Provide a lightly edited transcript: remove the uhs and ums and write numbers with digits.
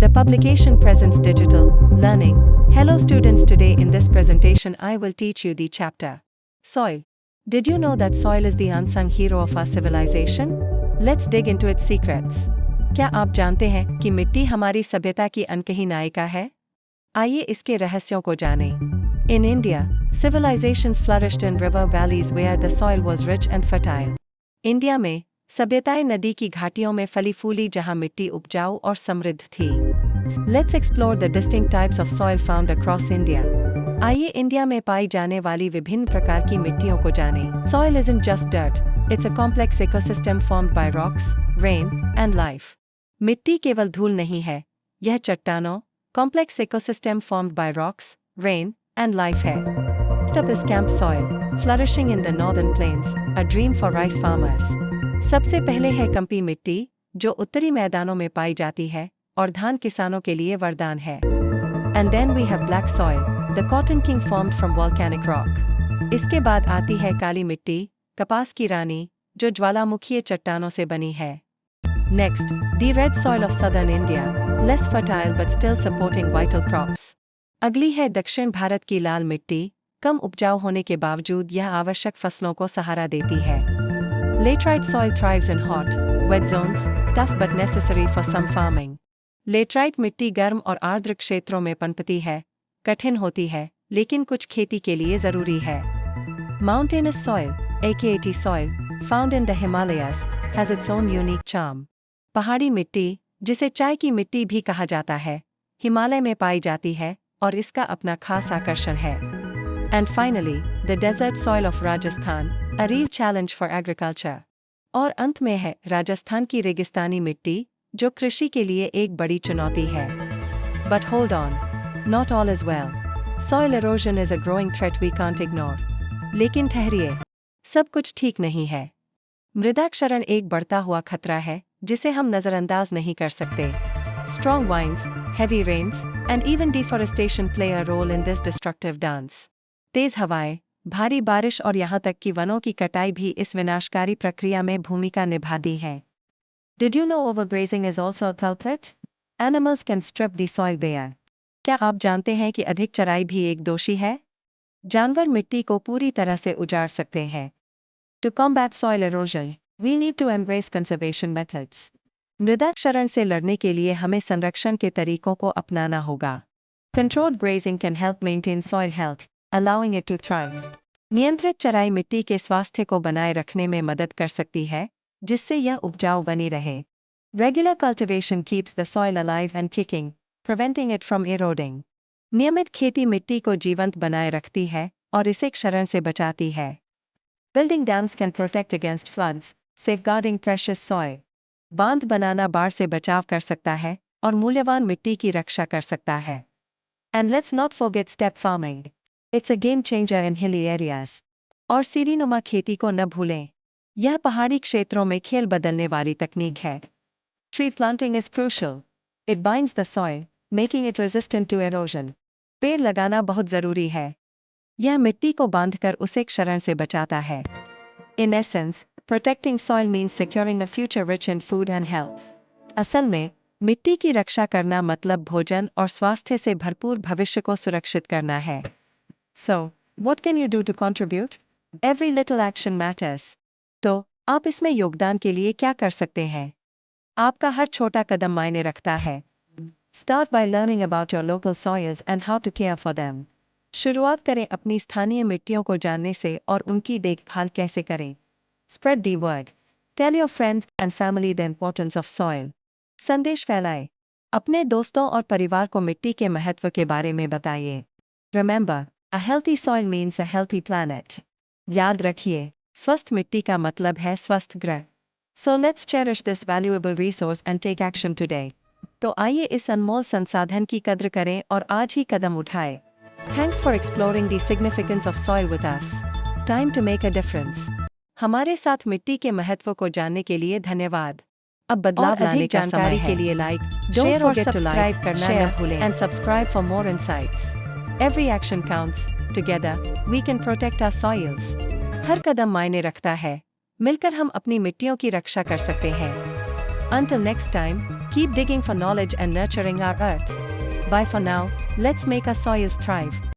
The publication presents digital learning. Hello students, today in this presentation I will teach you the chapter Soil. Did you know that soil is the unsung hero of our civilization? Let's dig into its secrets. क्या आप जानते हैं कि मिट्टी हमारी सभ्यता की अनकही नायिका है? आइए इसके रहस्यों को जानें। In India, civilizations flourished in river valleys where the soil was rich and fertile. India में सभ्यताएं नदी की घाटियों में फली फूली जहां मिट्टी उपजाऊ और समृद्ध थी। Let's explore the distinct types of soil found across India. आइए इंडिया में पाई जाने वाली विभिन्न प्रकार की मिट्टियों को जानें। Soil isn't just dirt, it's a complex ecosystem formed by rocks, rain, and life. मिट्टी केवल धूल नहीं है, यह चट्टानों, complex ecosystem formed by rocks, rain, and life है। Next up is camp soil, flourishing in the northern plains, a dream for rice farmers. सबसे पहले है कंपी मिट्टी, जो उत्तरी मैदानों में पाई जाती है और धान किसानों के लिए वरदान है। And then we have black soil, the cotton king formed from volcanic rock. इसके बाद आती है काली मिट्टी, कपास की रानी, जो ज्वालामुखीय चट्टानों से बनी है। Next, the red soil of southern India, less fertile but still supporting vital crops. अगली है दक्षिण भारत की लाल मिट्टी, कम उपजाऊ होने के बावजूद यह आवश्यक फसलों को सहारा देती है। Laterite soil thrives in hot, wet zones, tough but necessary for some farming. Laterite मिट्टी गर्म और आर्द्र क्षेत्रों में पनपती है, कठिन होती है, लेकिन कुछ खेती के लिए जरूरी है। Mountainous soil, aka soil, found in the Himalayas, has its own unique charm. पहाड़ी मिट्टी, जिसे चाय की मिट्टी भी कहा जाता है, हिमालय में पाई जाती है और इसका अपना खास आकर्षण है। And finally, the desert soil of Rajasthan, a real challenge for agriculture. और अंत में है राजस्थान की रेगिस्तानी मिट्टी, जो कृषि के लिए एक बड़ी चुनौती है। But hold on, not all is well. Soil erosion is a growing threat we can't ignore. लेकिन ठहरिए, सब कुछ ठीक नहीं है। मृदा क्षरण एक बढ़ता हुआ खतरा है, जिसे हम नजरअंदाज नहीं कर सकते। Strong winds, heavy rains, and even deforestation play a role in this destructive dance. तेज हवाएं, भारी बारिश और यहाँ तक कि वनों की कटाई भी इस विनाशकारी प्रक्रिया में भूमिका निभाती है। Did you know overgrazing is also a culprit? Animals can strip the soil bare. क्या आप जानते हैं कि अधिक चराई भी एक दोषी है? जानवर मिट्टी को पूरी तरह से उजाड़ सकते हैं। To combat soil erosion, we need to embrace conservation methods. मृदा क्षरण से लड़ने के लिए हमें संरक्षण के तरीकों को अपनाना होगा। Controlled grazing can help maintain soil health, allowing it to thrive. नियंत्रित चराई मिट्टी के स्वास्थ्य को बनाए रखने में मदद कर सकती है, जिससे यह उपजाऊ बनी रहे। Regular cultivation keeps the soil alive and kicking, preventing it from eroding. नियमित खेती मिट्टी को जीवंत बनाए रखती है और इसे क्षरण से बचाती है। Building dams can protect against floods, safeguarding precious soil. बांध बनाना बाढ़ से बचाव कर सकता है और मूल्यवान मिट्टी की रक्षा कर सकता है। And let's not forget step farming. It's a game changer in hilly areas. और सीढ़ीनुमा खेती को न भूलें। यह पहाड़ी क्षेत्रों में खेल बदलने वाली तकनीक है। Tree planting is crucial. It binds the soil, making it resistant to erosion. पेड़ लगाना बहुत जरूरी है। यह मिट्टी को बांधकर उसे क्षरण से बचाता है। In essence, protecting soil means securing a future rich in food and health. असल में, मिट्टी की रक्षा करना मतलब भोजन और स्वास्थ्य से भरपूर भविष्य को सुरक्षित करना है। So, what can you do to contribute? Every little action matters. तो, आप इसमें योगदान के लिए क्या कर सकते हैं? आपका हर छोटा कदम मायने रखता है। Start by learning about your local soils and how to care for them. शुरुआत करें अपनी स्थानीय मिट्टियों को जानने से और उनकी देखभाल कैसे करें। Spread the word. Tell your friends and family the importance of soil. संदेश फैलाएं। अपने दोस्तों और परिवार को मिट्टी के महत्व के बारे में बताइए। Remember, a healthy soil means a healthy planet. याद रखिए, स्वस्थ मिट्टी का मतलब है स्वस्थ ग्रह। So let's cherish this valuable resource and take action today. तो आइए इस अनमोल संसाधन की कद्र करें और आज ही कदम उठाएं। Thanks for exploring the significance of soil with us. Time to make a difference. हमारे साथ मिट्टी के महत्व को जानने के लिए धन्यवाद। अब बदलाव लाने का समय है। के लिए लाइक, शेयर और सब्सक्राइब करना न भूलें। And subscribe for more insights. Every action counts. Together, we can protect our soils. हर कदम मायने रखता है। मिलकर हम अपनी मिट्टियों की रक्षा कर सकते हैं। Until next time, Keep digging for knowledge and nurturing our earth. Bye for now, let's make our soils thrive.